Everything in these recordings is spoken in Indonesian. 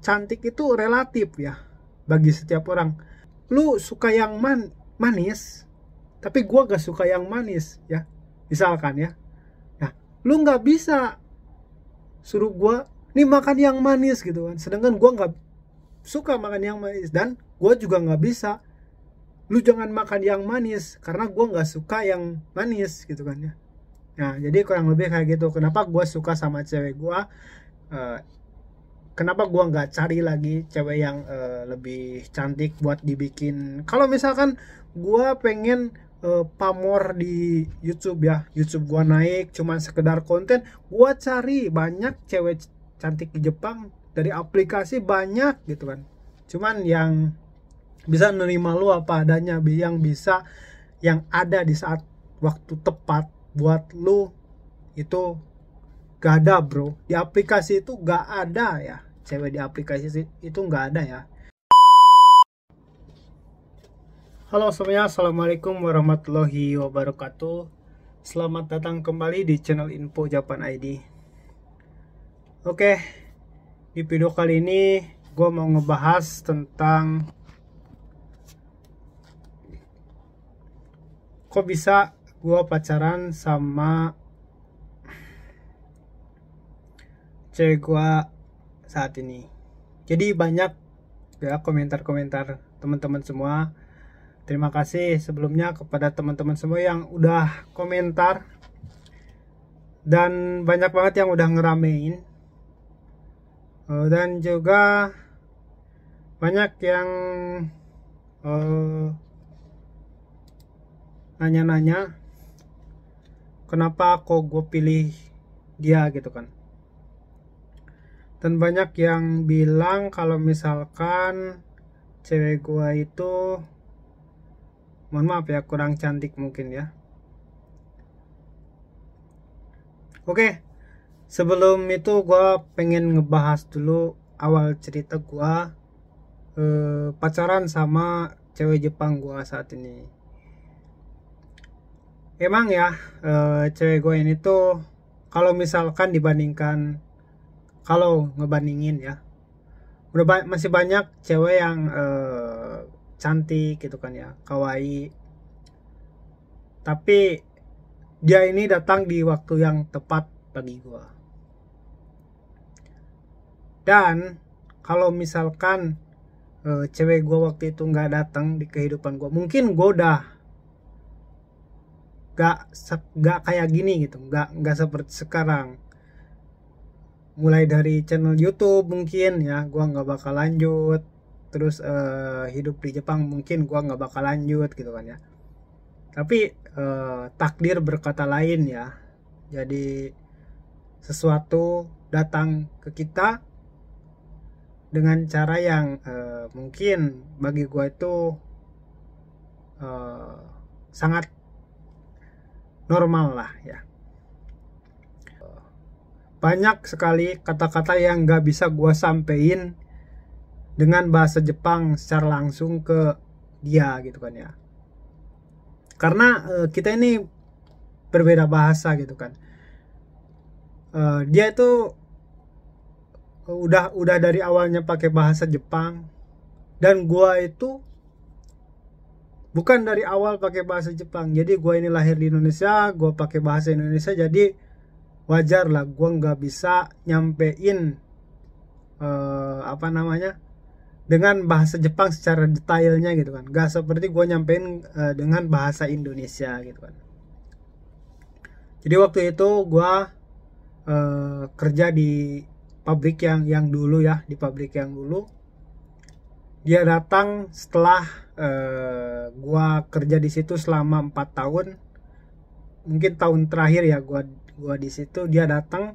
cantik itu relatif ya bagi setiap orang. Lu suka yang manis, tapi gua gak suka yang manis ya. Misalkan ya. Nah, lu nggak bisa suruh gua nih makan yang manis gitu kan. Sedangkan gua nggak suka makan yang manis, dan gua juga nggak bisa lu jangan makan yang manis karena gua nggak suka yang manis gitu kan ya. Nah, jadi kurang lebih kayak gitu. Kenapa gua suka sama cewek gua? eh, Kenapa gua nggak cari lagi cewek yang lebih cantik buat dibikin? Kalau misalkan gua pengen pamor di YouTube ya, YouTube gua naik cuman sekedar konten, gua cari banyak cewek cantik di Jepang dari aplikasi banyak gitu kan. Cuman yang bisa nerima lu apa adanya, yang bisa, yang ada di saat waktu tepat buat lu, itu gak ada bro. Di aplikasi itu gak ada ya, cewek di aplikasi itu gak ada ya. Halo semuanya, assalamualaikum warahmatullahi wabarakatuh. Selamat datang kembali di channel Info Japan ID. Oke, di video kali ini gue mau ngebahas tentang kok bisa gue pacaran sama cewek gue saat ini. Jadi banyak ya komentar-komentar teman-teman semua. Terima kasih sebelumnya kepada teman-teman semua yang udah komentar, dan banyak banget yang udah ngeramein, dan juga banyak yang nanya-nanya kenapa kok gue pilih dia gitu kan. Dan banyak yang bilang kalau misalkan cewek gue itu, mohon maaf ya, kurang cantik mungkin ya. Oke, sebelum itu gue pengen ngebahas dulu awal cerita gue pacaran sama cewek Jepang gue saat ini. Emang ya, cewek gue ini tuh kalau misalkan dibandingkan, kalau ngebandingin ya, udah masih banyak cewek yang cantik gitu kan ya, kawaii. Tapi dia ini datang di waktu yang tepat bagi gua. Dan kalau misalkan cewek gua waktu itu nggak datang di kehidupan gua, mungkin gua udah gak kayak gini gitu, nggak seperti sekarang. Mulai dari channel YouTube mungkin ya gua nggak bakal lanjut, terus hidup di Jepang mungkin gua nggak bakal lanjut gitu kan ya. Tapi takdir berkata lain ya. Jadi sesuatu datang ke kita dengan cara yang mungkin bagi gue itu sangat normal lah ya. Banyak sekali kata-kata yang gak bisa gue sampein dengan bahasa Jepang secara langsung ke dia gitu kan ya. Karena kita ini berbeda bahasa gitu kan. Dia itu udah dari awalnya pakai bahasa Jepang, dan gua itu bukan dari awal pakai bahasa Jepang. Jadi gua ini lahir di Indonesia, gua pakai bahasa Indonesia, jadi wajar lah gua nggak bisa nyampein apa namanya, dengan bahasa Jepang secara detailnya gitu kan. Gak seperti gue nyampein dengan bahasa Indonesia gitu kan. Jadi waktu itu gue kerja di pabrik yang dulu ya, di pabrik yang dulu. Dia datang setelah gue kerja di situ selama 4 tahun. Mungkin tahun terakhir ya gue di situ, dia datang.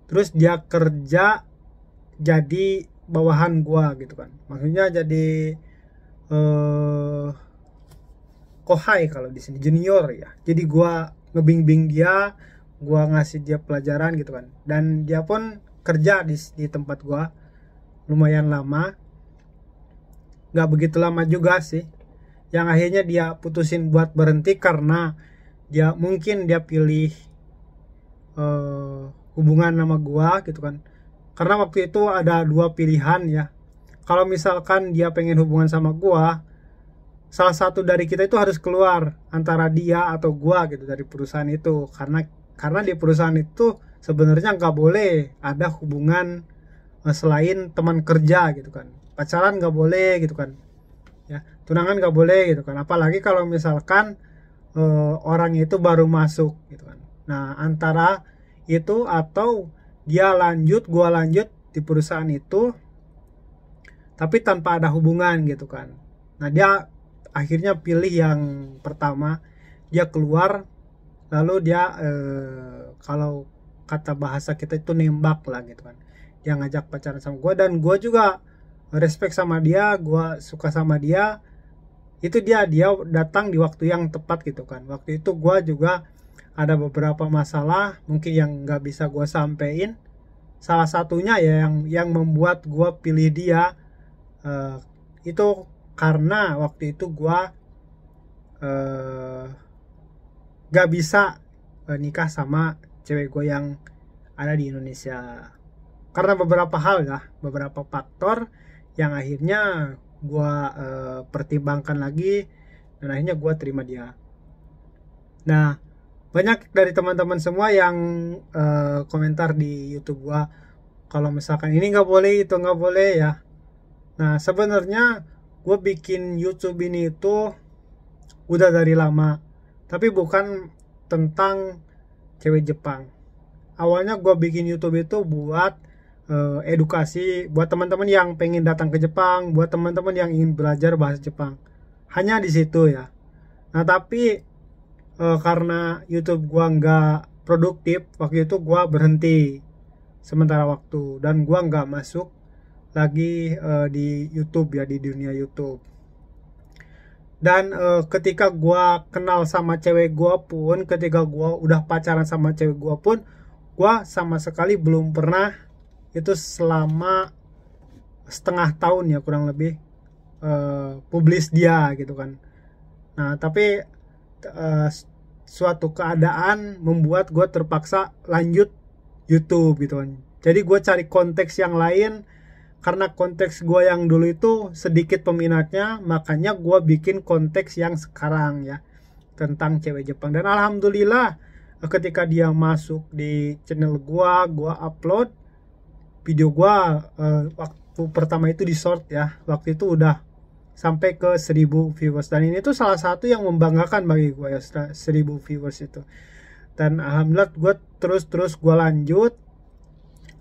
Terus dia kerja jadi bawahan gua gitu kan, maksudnya jadi kohai kalau di sini, junior ya. Jadi gua ngebimbing dia, gua ngasih dia pelajaran gitu kan, dan dia pun kerja di tempat gua lumayan lama, nggak begitu lama juga sih, yang akhirnya dia putusin buat berhenti karena dia mungkin dia pilih hubungan sama gua gitu kan. Karena waktu itu ada dua pilihan ya. Kalau misalkan dia pengen hubungan sama gua, salah satu dari kita itu harus keluar, antara dia atau gua gitu dari perusahaan itu. Karena di perusahaan itu sebenarnya nggak boleh ada hubungan selain teman kerja gitu kan. Pacaran nggak boleh gitu kan. Ya, tunangan nggak boleh gitu kan. Apalagi kalau misalkan orang itu baru masuk gitu kan. Nah, antara itu atau dia lanjut, gua lanjut di perusahaan itu tapi tanpa ada hubungan gitu kan. Nah, dia akhirnya pilih yang pertama, dia keluar lalu dia kalau kata bahasa kita itu nembak lah gitu kan. Dia ngajak pacaran sama gue dan gue juga respect sama dia, gue suka sama dia. Itu dia datang di waktu yang tepat gitu kan. Waktu itu gue juga ada beberapa masalah mungkin yang nggak bisa gue sampein. Salah satunya ya yang membuat gue pilih dia itu karena waktu itu gue gak bisa nikah sama cewek gue yang ada di Indonesia karena beberapa hal ya, beberapa faktor yang akhirnya gue pertimbangkan lagi dan akhirnya gue terima dia. Nah, banyak dari teman-teman semua yang komentar di YouTube gue kalau misalkan ini nggak boleh, itu nggak boleh ya. Nah, sebenarnya gue bikin YouTube ini itu udah dari lama, tapi bukan tentang cewek Jepang. Awalnya gue bikin YouTube itu buat edukasi, buat teman-teman yang pengen datang ke Jepang, buat teman-teman yang ingin belajar bahasa Jepang. Hanya di situ ya. Nah, tapi karena YouTube gue nggak produktif, waktu itu gue berhenti sementara waktu dan gue nggak masuk lagi di YouTube ya, di dunia YouTube. Dan ketika gue kenal sama cewek gue pun, ketika gue udah pacaran sama cewek gue pun, gue sama sekali belum pernah itu selama setengah tahun ya kurang lebih publish dia gitu kan. Nah, tapi suatu keadaan membuat gue terpaksa lanjut YouTube gitu kan. Jadi gue cari konteks yang lain. Karena konteks gue yang dulu itu sedikit peminatnya, makanya gue bikin konteks yang sekarang ya, tentang cewek Jepang. Dan alhamdulillah ketika dia masuk di channel gue upload video gue waktu pertama itu di short ya, waktu itu udah sampai ke 1000 viewers. Dan ini tuh salah satu yang membanggakan bagi gue ya, 1000 viewers itu. Dan alhamdulillah gue terus gue lanjut.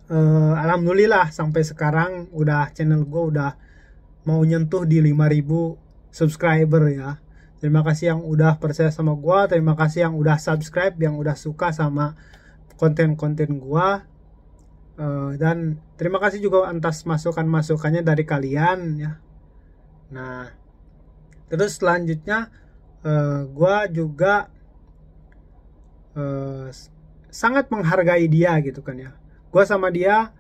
Alhamdulillah sampai sekarang udah channel gue udah mau nyentuh di 5000 subscriber ya. Terima kasih yang udah percaya sama gue, terima kasih yang udah subscribe, yang udah suka sama konten-konten gue, dan terima kasih juga atas masukan-masukannya dari kalian ya. Nah, terus selanjutnya gue juga sangat menghargai dia gitu kan ya. Gue sama dia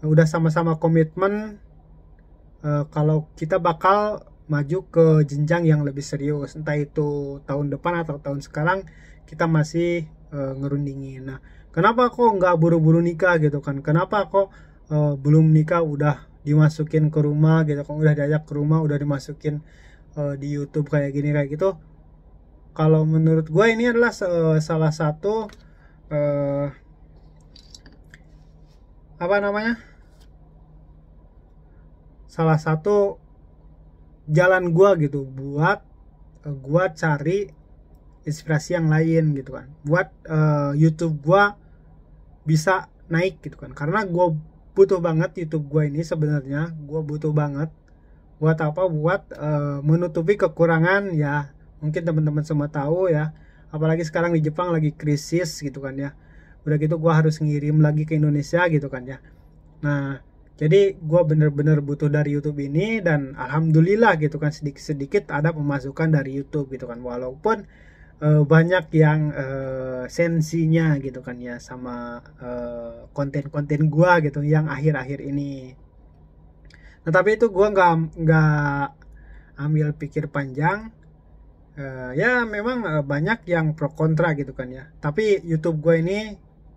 udah sama-sama komitmen kalau kita bakal maju ke jenjang yang lebih serius, entah itu tahun depan atau tahun sekarang kita masih ngerundingin. Nah, kenapa kok nggak buru-buru nikah gitu kan? Kenapa kok belum nikah udah dimasukin ke rumah gitu kan? Udah diajak ke rumah, udah dimasukin di YouTube kayak gini kayak gitu. Kalau menurut gue ini adalah salah satu salah satu jalan gua gitu buat gua cari inspirasi yang lain gitu kan, buat YouTube gua bisa naik gitu kan. Karena gua butuh banget YouTube gua ini, sebenarnya gua butuh banget buat apa, buat menutupi kekurangan ya. Mungkin teman-teman semua tahu ya, apalagi sekarang di Jepang lagi krisis gitu kan ya. Udah gitu gue harus ngirim lagi ke Indonesia gitu kan ya. Nah, jadi gue bener-bener butuh dari YouTube ini, dan alhamdulillah gitu kan sedikit-sedikit ada pemasukan dari YouTube gitu kan, walaupun banyak yang sensinya gitu kan ya sama konten-konten gue gitu yang akhir-akhir ini. Nah, tapi itu gue nggak ambil pikir panjang. Ya memang banyak yang pro kontra gitu kan ya, tapi YouTube gue ini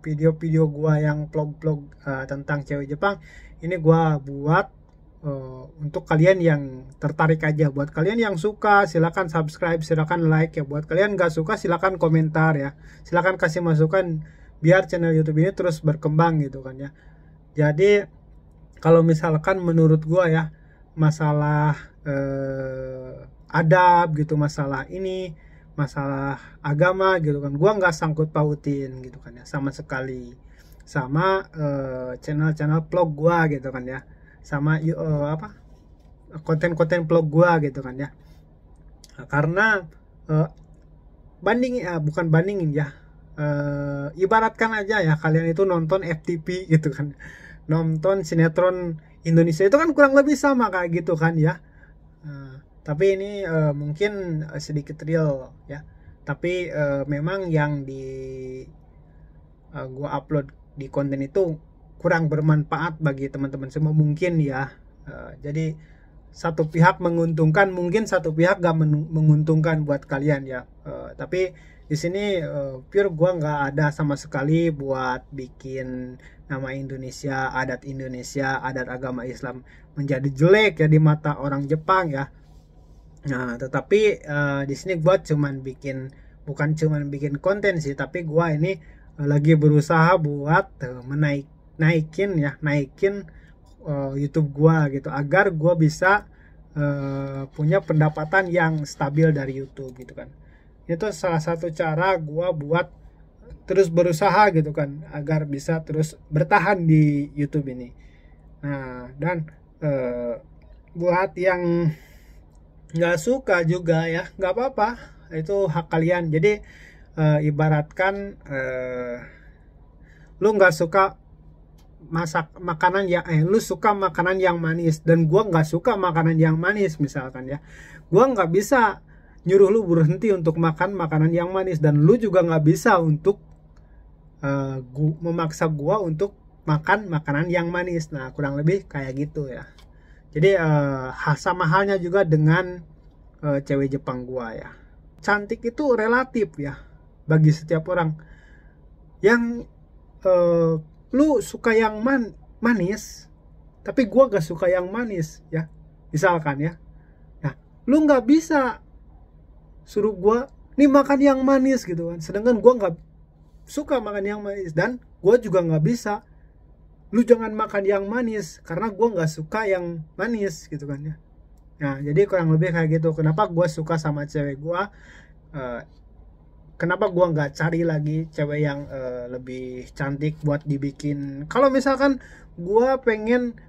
video-video gua yang vlog-vlog tentang cewek Jepang ini gua buat untuk kalian yang tertarik aja. Buat kalian yang suka silakan subscribe, silakan like ya. Buat kalian gak suka silakan komentar ya. Silakan kasih masukan biar channel YouTube ini terus berkembang gitu kan ya. Jadi kalau misalkan menurut gua ya masalah adab gitu, masalah ini, masalah agama gitu kan, gua nggak sangkut pautin gitu kan ya sama sekali sama channel-channel vlog gua gitu kan ya, sama konten-konten vlog gua gitu kan ya. Nah, karena bukan bandingin ya, ibaratkan aja ya kalian itu nonton FTV gitu kan, nonton sinetron Indonesia itu kan kurang lebih sama kayak gitu kan ya. Tapi ini mungkin sedikit real ya. Tapi memang yang gua upload di konten itu kurang bermanfaat bagi teman-teman semua mungkin ya. Jadi satu pihak menguntungkan, mungkin satu pihak gak menguntungkan buat kalian ya. Tapi di sini pure gua nggak ada sama sekali buat bikin nama Indonesia, adat Indonesia, adat agama Islam menjadi jelek ya di mata orang Jepang ya. Nah, tetapi di sini gua bukan cuman bikin konten sih, tapi gua ini lagi berusaha buat naikin YouTube gua gitu agar gua bisa punya pendapatan yang stabil dari YouTube gitu kan. Itu salah satu cara gua buat terus berusaha gitu kan agar bisa terus bertahan di YouTube ini. Nah, dan buat yang nggak suka juga ya nggak apa-apa, itu hak kalian. Jadi ibaratkan lu nggak suka makanan yang lu suka makanan yang manis dan gua nggak suka makanan yang manis misalkan ya, gua nggak bisa nyuruh lu berhenti untuk makan makanan yang manis, dan lu juga nggak bisa untuk memaksa gua untuk makan makanan yang manis. Nah, kurang lebih kayak gitu ya. Jadi sama halnya juga dengan cewek Jepang gua ya. Cantik itu relatif ya bagi setiap orang. Yang lu suka yang manis, tapi gua gak suka yang manis ya. Misalkan ya. Nah, lu nggak bisa suruh gua nih makan yang manis gitu kan. Sedangkan gua nggak suka makan yang manis, dan gua juga nggak bisa lu jangan makan yang manis karena gue nggak suka yang manis gitu kan ya. Nah, jadi kurang lebih kayak gitu. Kenapa gue suka sama cewek gue, kenapa gue nggak cari lagi cewek yang lebih cantik buat dibikin. Kalau misalkan gue pengen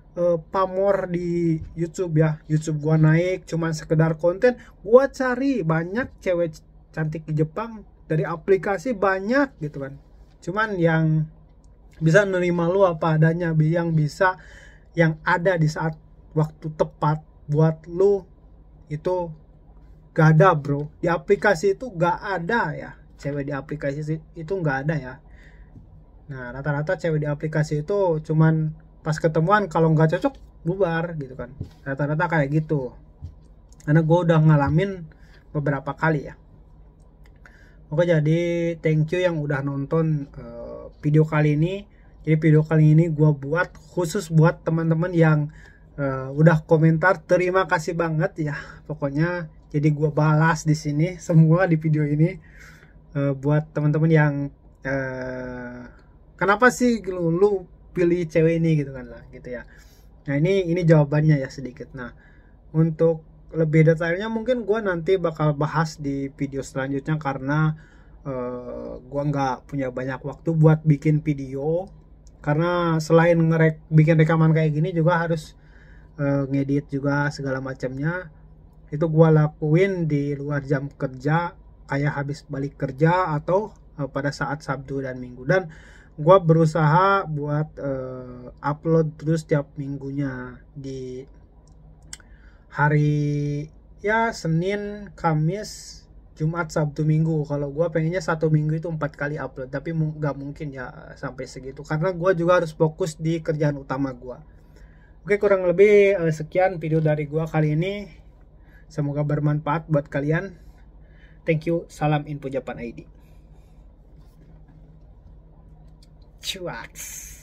pamor di YouTube ya, YouTube gue naik cuman sekedar konten, gue cari banyak cewek cantik di Jepang dari aplikasi banyak gitu kan. Cuman yang bisa nerima lu apa adanya, yang ada di saat waktu tepat buat lu itu gak ada bro. Di aplikasi itu gak ada ya, cewek di aplikasi itu gak ada ya. Nah, rata-rata cewek di aplikasi itu cuman pas ketemuan kalau gak cocok bubar gitu kan, rata-rata kayak gitu. Karena gue udah ngalamin beberapa kali ya. Oke, jadi thank you yang udah nonton video kali ini. Jadi video kali ini gue buat khusus buat teman-teman yang udah komentar. Terima kasih banget ya. Pokoknya jadi gue balas di sini semua di video ini. Buat teman-teman yang kenapa sih lu pilih cewek ini gitu kan lah gitu ya. Nah, ini jawabannya ya sedikit. Nah, untuk lebih detailnya mungkin gue nanti bakal bahas di video selanjutnya, karena gue nggak punya banyak waktu buat bikin video, karena selain bikin rekaman kayak gini juga harus ngedit juga segala macamnya. Itu gue lakuin di luar jam kerja, kayak habis balik kerja atau pada saat Sabtu dan Minggu. Dan gue berusaha buat upload terus tiap minggunya di hari ya Senin, Kamis, Jumat, Sabtu, Minggu. Kalau gue pengennya satu minggu itu 4 kali upload, tapi nggak mungkin ya sampai segitu karena gue juga harus fokus di kerjaan utama gue. Oke, kurang lebih sekian video dari gue kali ini. Semoga bermanfaat buat kalian. Thank you. Salam Info Japan ID. Cuaks.